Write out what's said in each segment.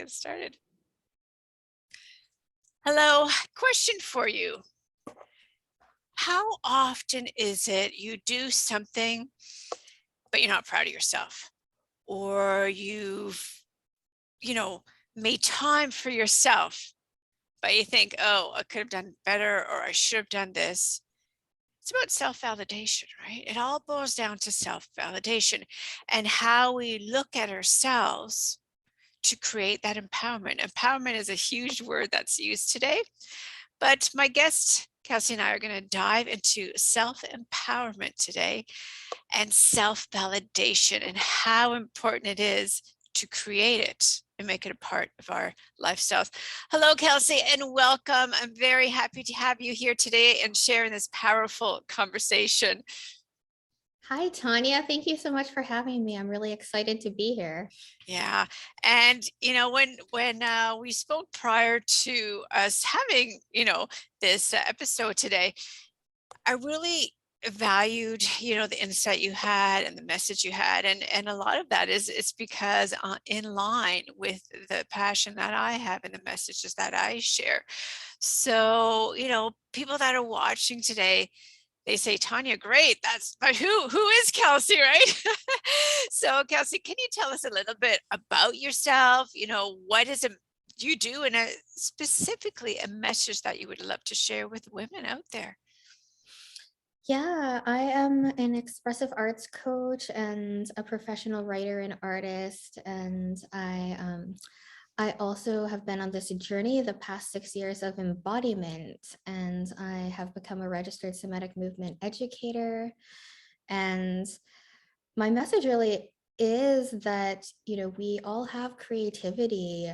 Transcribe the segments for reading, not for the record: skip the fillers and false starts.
get started. Hello, question for you. How often is it you do something, but you're not proud of yourself? Or you've, made time for yourself, but you think, oh, I could have done better, or I should have done this. It's about self-validation, right? It all boils down to self-validation and how we look at ourselves to create that empowerment. Empowerment is a huge word that's used today, but my guest, Kelsay, and I are going to dive into self-empowerment today and self-validation and how important it is to create it and make it a part of our lifestyles. Hello, Kelsay, and welcome. I'm very happy to have you here today and sharing this powerful conversation. Hi, Tanya. Thank you so much for having me. I'm really excited to be here. Yeah. And, when we spoke prior to us having, this episode today, I really valued, the insight you had and the message you had. And a lot of that is it's because in line with the passion that I have and the messages that I share. So, people that are watching today, they say, Tanya, great. But who is Kelsay, right? So Kelsay, can you tell us a little bit about yourself? What is it you do, and specifically a message that you would love to share with women out there? Yeah, I am an expressive arts coach and a professional writer and artist. And I also have been on this journey the past 6 years of embodiment, and I have become a registered Somatic movement educator. And my message really is that we all have creativity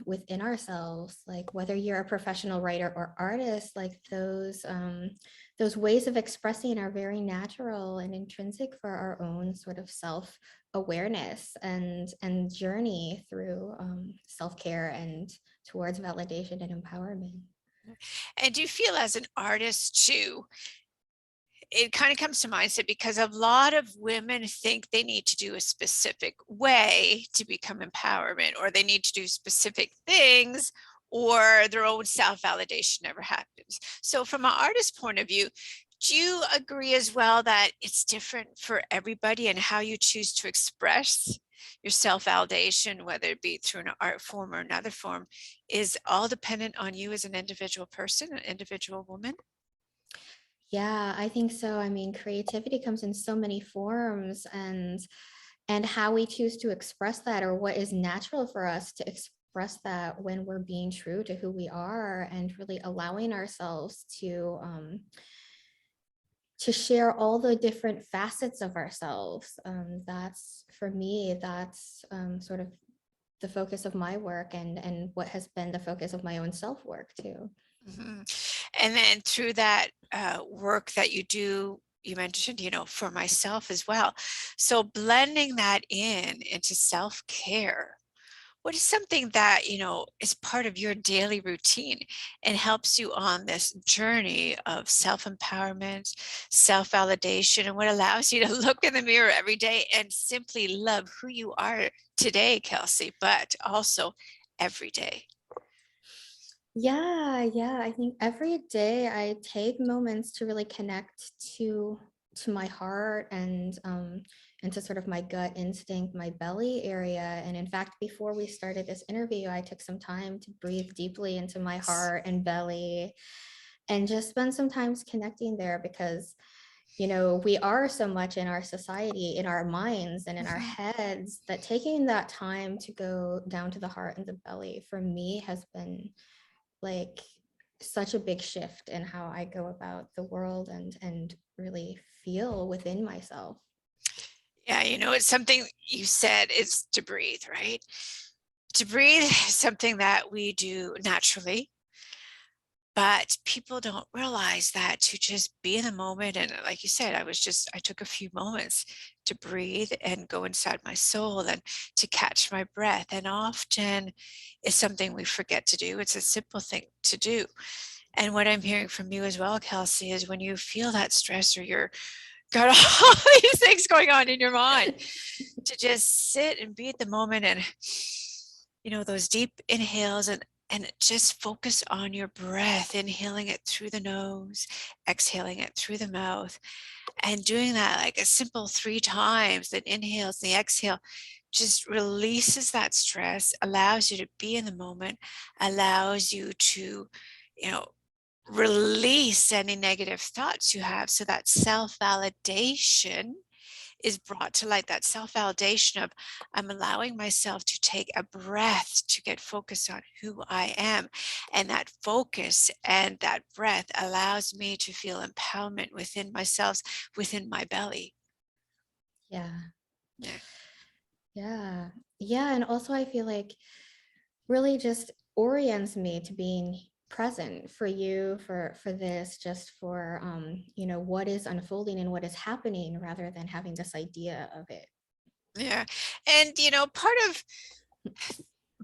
within ourselves, like whether you're a professional writer or artist, like those ways of expressing are very natural and intrinsic for our own sort of self-awareness and journey through self-care and towards validation and empowerment. And do you feel as an artist too, it kind of comes to mindset, because a lot of women think they need to do a specific way to become empowerment, or they need to do specific things, or their own self-validation never happens. So from an artist point of view, do you agree as well that it's different for everybody, and how you choose to express your self-validation, whether it be through an art form or another form, is all dependent on you as an individual person, an individual woman? Yeah, I think so. I mean, creativity comes in so many forms, and how we choose to express that, or what is natural for us to express that when we're being true to who we are and really allowing ourselves to share all the different facets of ourselves. That's for me, that's sort of the focus of my work, and what has been the focus of my own self work too. Mm-hmm. And then through that work that you do, you mentioned, for myself as well. So blending that into self-care, what is something that, is part of your daily routine and helps you on this journey of self-empowerment, self-validation, and what allows you to look in the mirror every day and simply love who you are today, Kelsay, but also every day? Yeah, I think every day I take moments to really connect to my heart and to sort of my gut instinct, my belly area. And in fact, before we started this interview, I took some time to breathe deeply into my heart and belly and just spend some time connecting there, because we are so much in our society, in our minds and in our heads, that taking that time to go down to the heart and the belly for me has been like such a big shift in how I go about the world and really feel within myself. Yeah, it's something you said is to breathe, right? To breathe is something that we do naturally, but people don't realize that to just be in the moment. And like you said, I took a few moments to breathe and go inside my soul and to catch my breath. And often it's something we forget to do. It's a simple thing to do. And what I'm hearing from you as well, Kelsay, is when you feel that stress, or you're got all these things going on in your mind, to just sit and be at the moment and those deep inhales, and just focus on your breath, inhaling it through the nose, exhaling it through the mouth, and doing that like a simple 3 times. That inhales, the exhale just releases that stress, allows you to be in the moment, allows you to, you know, release any negative thoughts you have. So that self-validation is brought to light, that self-validation of I'm allowing myself to take a breath to get focused on who I am. And that focus and that breath allows me to feel empowerment within myself, within my belly. Yeah. Yeah. Yeah. Yeah. And also I feel like really just orients me to being present for you, for this, just for what is unfolding and what is happening, rather than having this idea of it. Yeah. And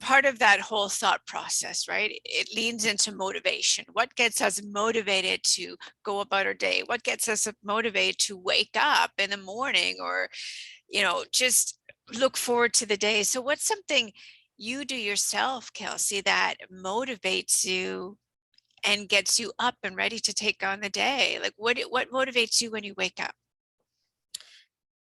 part of that whole thought process, right? It leans into motivation. What gets us motivated to go about our day? What gets us motivated to wake up in the morning, or, just look forward to the day? So what's something you do yourself, Kelsay, that motivates you and gets you up and ready to take on the day? Like what motivates you when you wake up?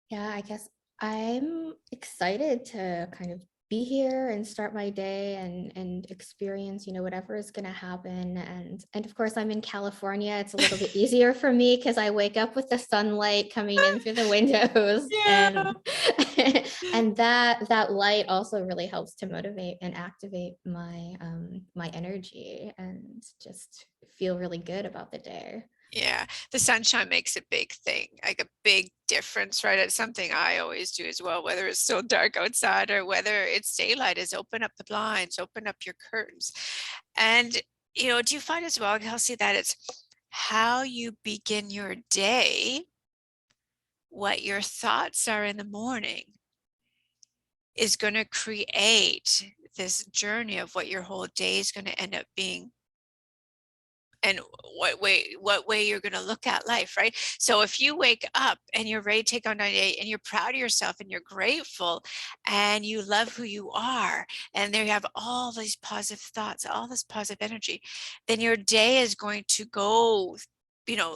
Yeah, I guess I'm excited to kind of be here and start my day and experience, whatever is going to happen. And of course, I'm in California. It's a little bit easier for me because I wake up with the sunlight coming in through the windows, Yeah. and and that light also really helps to motivate and activate my energy and just feel really good about the day. Yeah, the sunshine makes a big thing, like a big difference, right? It's something I always do as well, whether it's still dark outside or whether it's daylight, is open up the blinds, open up your curtains. And, do you find as well, Kelsay, that it's how you begin your day, what your thoughts are in the morning, is going to create this journey of what your whole day is going to end up being, and what way you're going to look at life, right? So if you wake up and you're ready to take on a day, and you're proud of yourself, and you're grateful, and you love who you are, and there you have all these positive thoughts, all this positive energy, then your day is going to go,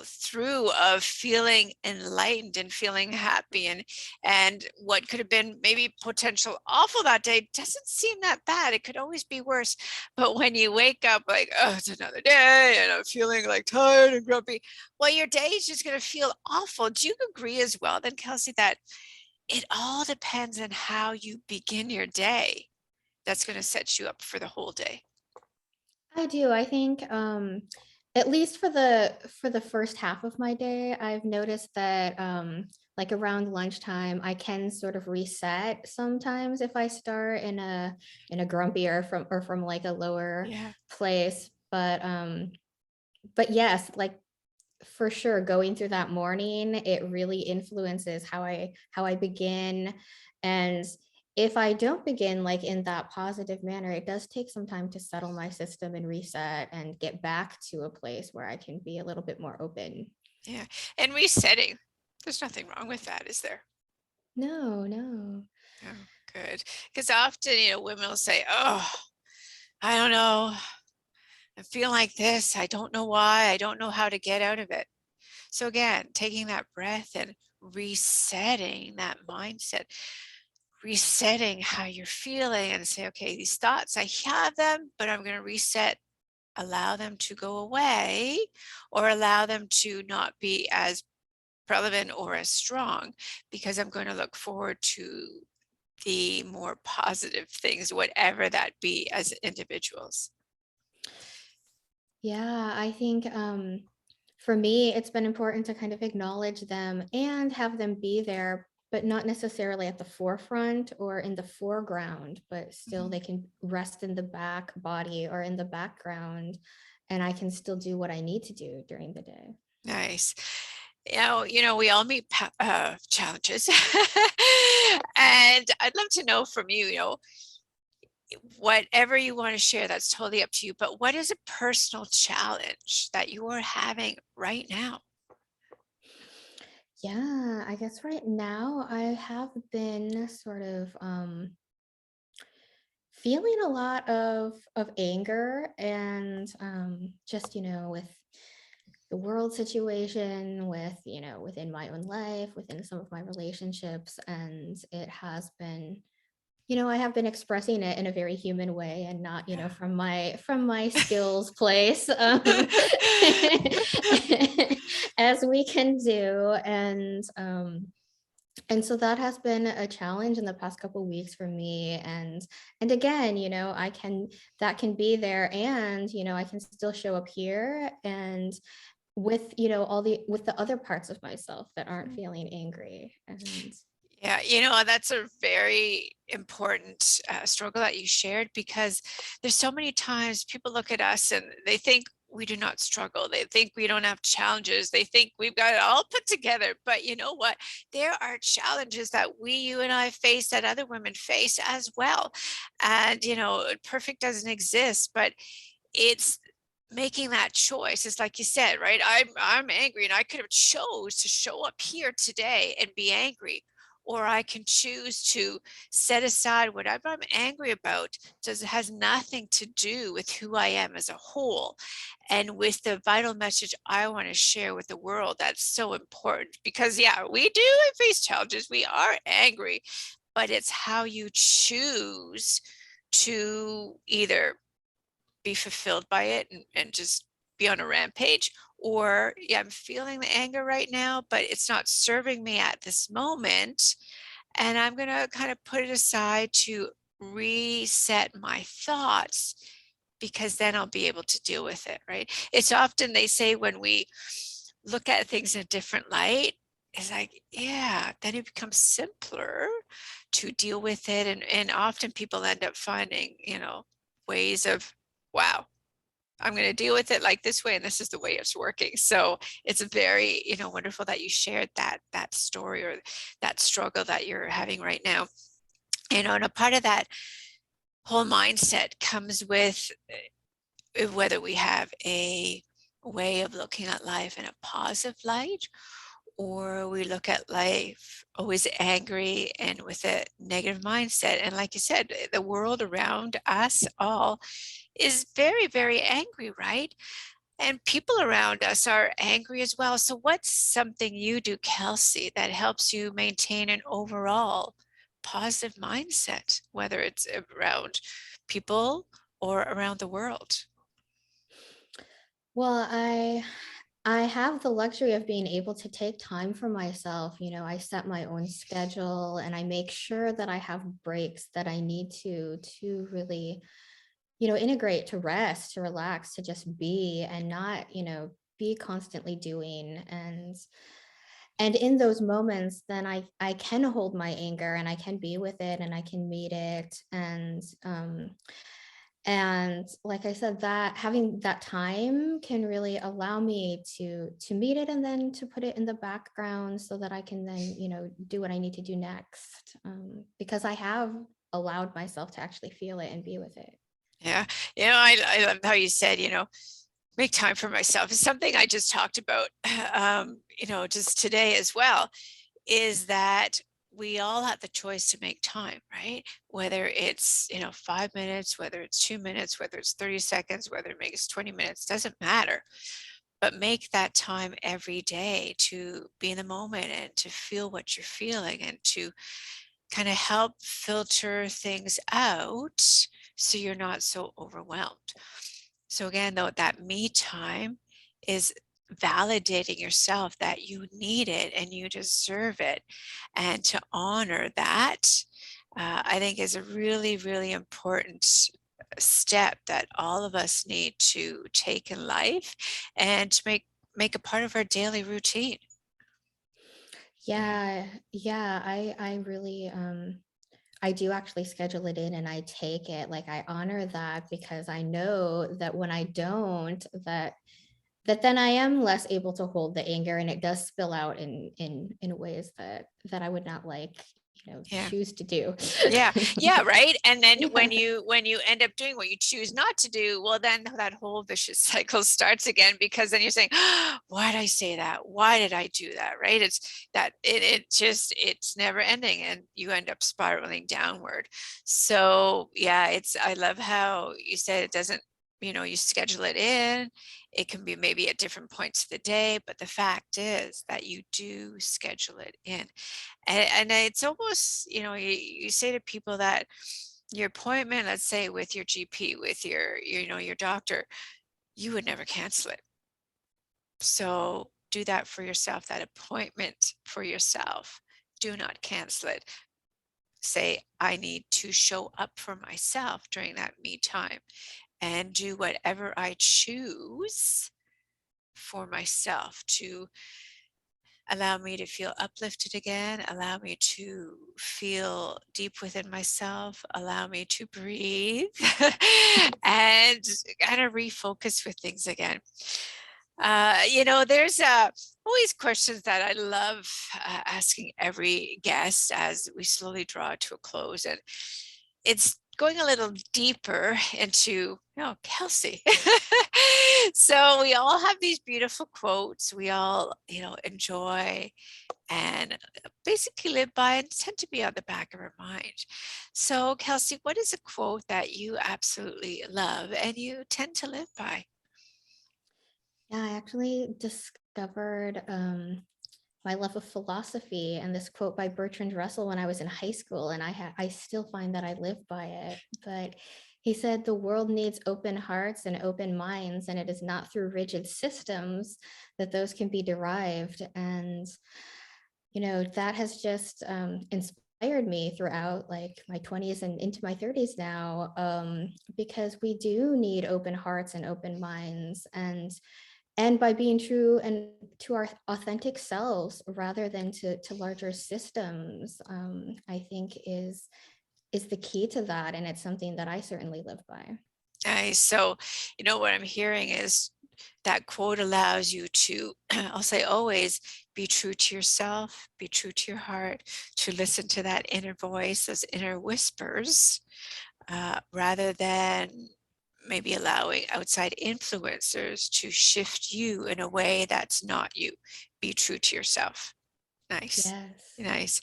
through of feeling enlightened and feeling happy, and what could have been maybe potential awful that day doesn't seem that bad. It could always be worse. But when you wake up like, oh, it's another day, and I'm feeling like tired and grumpy, well, your day is just going to feel awful. Do you agree as well then, Kelsay, that it all depends on how you begin your day? That's going to set you up for the whole day. I do. I think at least for the first half of my day, I've noticed that like around lunchtime, I can sort of reset sometimes if I start in a grumpier from like a lower Yeah. place. But yes, like for sure, going through that morning, it really influences how I begin. And if I don't begin like in that positive manner, it does take some time to settle my system and reset and get back to a place where I can be a little bit more open. Yeah. And resetting, there's nothing wrong with that, is there? No, no. Oh, good. Because often, women will say, oh, I don't know, I feel like this, I don't know why, I don't know how to get out of it. So again, taking that breath and resetting that mindset, resetting how you're feeling, and say, okay, these thoughts, I have them, but I'm going to reset, allow them to go away, or allow them to not be as relevant or as strong, because I'm going to look forward to the more positive things, whatever that be, as individuals. Yeah, I think for me, it's been important to kind of acknowledge them and have them be there, but not necessarily at the forefront or in the foreground, but still Mhm. they can rest in the back body or in the background, and I can still do what I need to do during the day. Nice. We all meet challenges. And I'd love to know from you, whatever you want to share, that's totally up to you. But what is a personal challenge that you are having right now? Yeah, I guess right now I have been sort of feeling a lot of anger and just, with the world situation, with, within my own life, within some of my relationships. And it has been, I have been expressing it in a very human way and not, from my skills place, as we can do. And so that has been a challenge in the past couple of weeks for me. And again, I can that can be there, and I can still show up here and with all the with the other parts of myself that aren't feeling angry. And Yeah, that's a very important struggle that you shared, because there's so many times people look at us and they think we do not struggle. They think we don't have challenges. They think we've got it all put together. But you know what? There are challenges that you and I face, that other women face as well. And, perfect doesn't exist, but it's making that choice. It's like you said, right? I'm angry, and I could have chose to show up here today and be angry, or I can choose to set aside whatever I'm angry about. Has nothing to do with who I am as a whole, and with the vital message I want to share with the world. That's so important, because yeah, we do face challenges. We are angry, but it's how you choose to either be fulfilled by it and just be on a rampage, or yeah, I'm feeling the anger right now, but it's not serving me at this moment, and I'm going to kind of put it aside to reset my thoughts, because then I'll be able to deal with it, right? It's often, they say, when we look at things in a different light, it's like, yeah, then it becomes simpler to deal with it. And often people end up finding, ways of, wow, I'm going to deal with it like this way, and this is the way it's working. So it's very, wonderful that you shared that story, or that struggle that you're having right now. And a part of that whole mindset comes with whether we have a way of looking at life in a positive light, or we look at life always angry and with a negative mindset. And like you said, the world around us all is very, very angry, right? And people around us are angry as well. So what's something you do, Kelsay, that helps you maintain an overall positive mindset, whether it's around people or around the world? well, I have the luxury of being able to take time for myself. I set my own schedule and I make sure that I have breaks that I need to really, integrate, to rest, to relax, to just be, and not, be constantly doing. And in those moments, then I can hold my anger and I can be with it and I can meet it. And like I said, that having that time can really allow me to meet it and then to put it in the background so that I can then, do what I need to do next, because I have allowed myself to actually feel it and be with it. Yeah. I love how you said, make time for myself. It's something I just talked about, just today as well, is that we all have the choice to make time, right? Whether it's, 5 minutes, whether it's 2 minutes, whether it's 30 seconds, whether it makes 20 minutes, doesn't matter. But make that time every day to be in the moment and to feel what you're feeling, and to kind of help filter things out so you're not so overwhelmed. So again, though, that me time is validating yourself that you need it and you deserve it. And to honor that, I think, is a really, really important step that all of us need to take in life, and to make a part of our daily routine. Yeah, I really I do actually schedule it in and I take it. Like, I honor that because I know that when I don't, that then I am less able to hold the anger, and it does spill out in ways that I would not like, Yeah. choose to do. Yeah, right. And then Yeah. when you end up doing what you choose not to do, well, then that whole vicious cycle starts again, because then you're saying, oh, why did I say that? Why did I do that? Right? It's that it's never ending, and you end up spiraling downward. So yeah, I love how you said it doesn't, you schedule it in. It can be maybe at different points of the day, but the fact is that you do schedule it in. And it's almost, you say to people that your appointment, let's say with your GP, with your doctor, you would never cancel it. So do that for yourself, that appointment for yourself. Do not cancel it. Say, I need to show up for myself during that me time and do whatever I choose for myself to allow me to feel uplifted again, allow me to feel deep within myself, allow me to breathe and kind of refocus with things again. There's always questions that I love asking every guest as we slowly draw to a close. And it's going a little deeper into, Kelsay. So we all have these beautiful quotes we all, enjoy and basically live by and tend to be on the back of our mind. So Kelsay, what is a quote that you absolutely love and you tend to live by? Yeah, I actually discovered my love of philosophy and this quote by Bertrand Russell when I was in high school, and I still find that I live by it. But he said, "The world needs open hearts and open minds, and it is not through rigid systems that those can be derived." And that has just inspired me throughout like my 20s and into my 30s now, because we do need open hearts and open minds, and by being true and to our authentic selves rather than to larger systems, I think is the key to that, and it's something that I certainly live by. Nice. So, what I'm hearing is that quote allows you to, I'll say always, be true to yourself, be true to your heart, to listen to that inner voice, those inner whispers, rather than maybe allowing outside influencers to shift you in a way that's not you. Be true to yourself. Nice. Yes. Nice.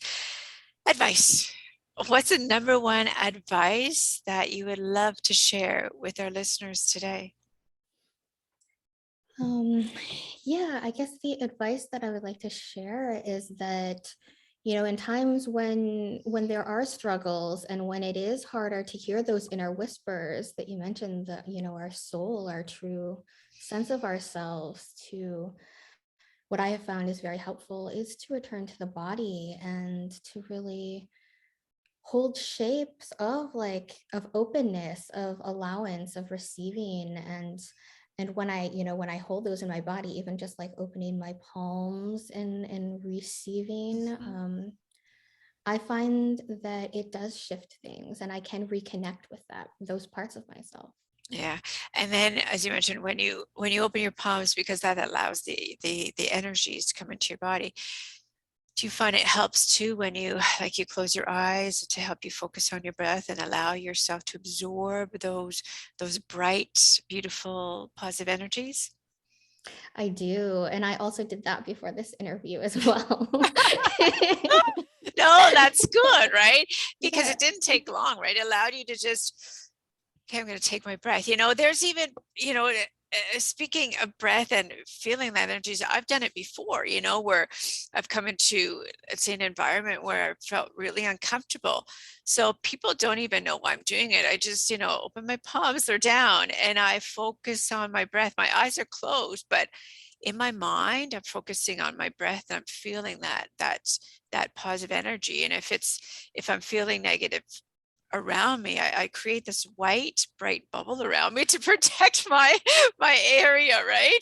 Advice. What's the number one advice that you would love to share with our listeners today? Um, yeah, I guess the advice that I would like to share is that, in times when there are struggles and when it is harder to hear those inner whispers that you mentioned, that, our soul, our true sense of ourselves, to what I have found is very helpful is to return to the body and to really hold shapes of openness, of allowance, of receiving. And when I hold those in my body, even just like opening my palms and receiving, Mhm. I find that it does shift things, and I can reconnect with those parts of myself. Yeah. And then, as you mentioned, when you open your palms, because that allows the energies to come into your body. Do you find it helps too when you you close your eyes to help you focus on your breath and allow yourself to absorb those bright, beautiful, positive energies? I do, and I also did that before this interview as well. No, that's good, right? Because Yeah. it didn't take long, right? It allowed you to just, okay, I'm going to take my breath. There's even, speaking of breath and feeling that energies, I've done it before, where I've come into, let's say, an environment where I felt really uncomfortable. So people don't even know why I'm doing it. I just, open my palms, they're down, and I focus on my breath. My eyes are closed, but in my mind, I'm focusing on my breath and I'm feeling that positive energy. And if I'm feeling negative around me, I create this white bright bubble around me to protect my area, right?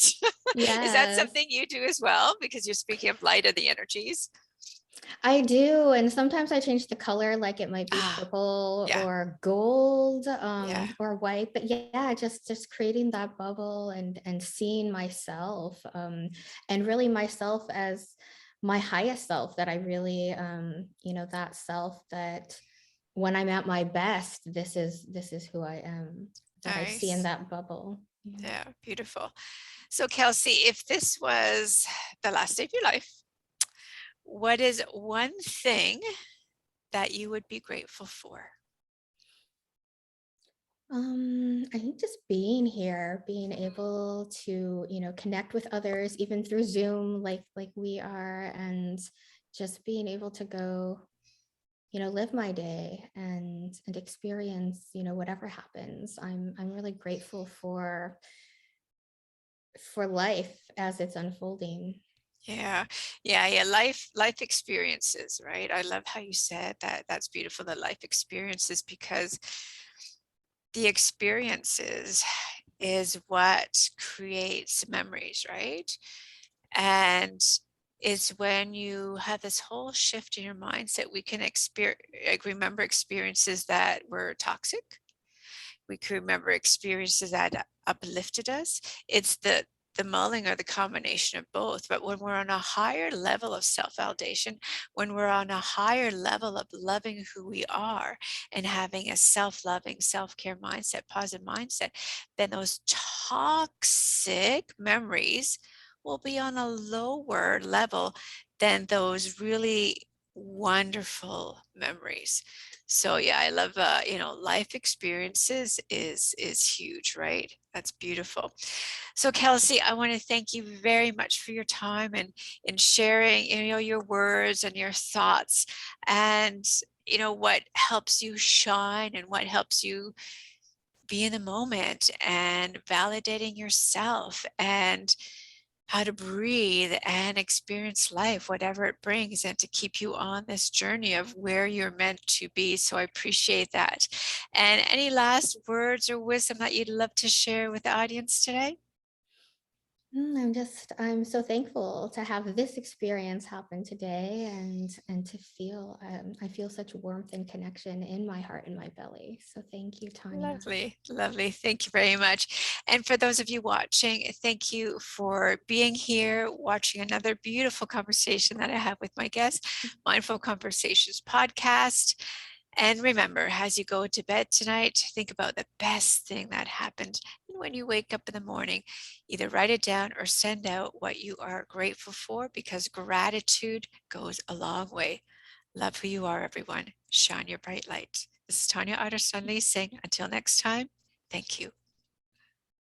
Is that Yes. something you do as well, because you're speaking of light of the energies? I do, and sometimes I change the color, like it might be Ah, purple yeah, or gold, yeah. or white. But yeah, just creating that bubble and seeing myself, and really myself as my highest self, that I really, that self that when I'm at my best, this is who I am, that I see in Nice. that bubble. Yeah. Yeah, beautiful. So, Kelsay, if this was the last day of your life, what is one thing that you would be grateful for? I think just being here, being able to, connect with others, even through Zoom, like we are, and just being able to go, live my day and experience, whatever happens. I'm really grateful for life as it's unfolding. Yeah, yeah. Life experiences, right? I love how you said that. That's beautiful, the life experiences, because the experiences is what creates memories, right? And it's when you have this whole shift in your mindset, we can remember experiences that were toxic. We can remember experiences that uplifted us. It's the mulling or the combination of both. But when we're on a higher level of self-validation, when we're on a higher level of loving who we are and having a self-loving, self-care mindset, positive mindset, then those toxic memories will be on a lower level than those really wonderful memories. So yeah, I love life experiences is huge, right? That's beautiful. So Kelsay, I want to thank you very much for your time and in sharing, your words and your thoughts, and what helps you shine and what helps you be in the moment, and validating yourself, and how to breathe and experience life, whatever it brings, and to keep you on this journey of where you're meant to be. So I appreciate that. And any last words or wisdom that you'd love to share with the audience today? I'm so thankful to have this experience happen today, and to feel, I feel such warmth and connection in my heart and my belly. So thank you, Tanya. Lovely, lovely. Thank you very much. And for those of you watching, thank you for being here, watching another beautiful conversation that I have with my guest, Mindful Conversations podcast. And remember, as you go to bed tonight, think about the best thing that happened. And when you wake up in the morning, either write it down or send out what you are grateful for, because gratitude goes a long way. Love who you are, everyone. Shine your bright light. This is Tanya Otterstein-Liehs saying, until next time, thank you.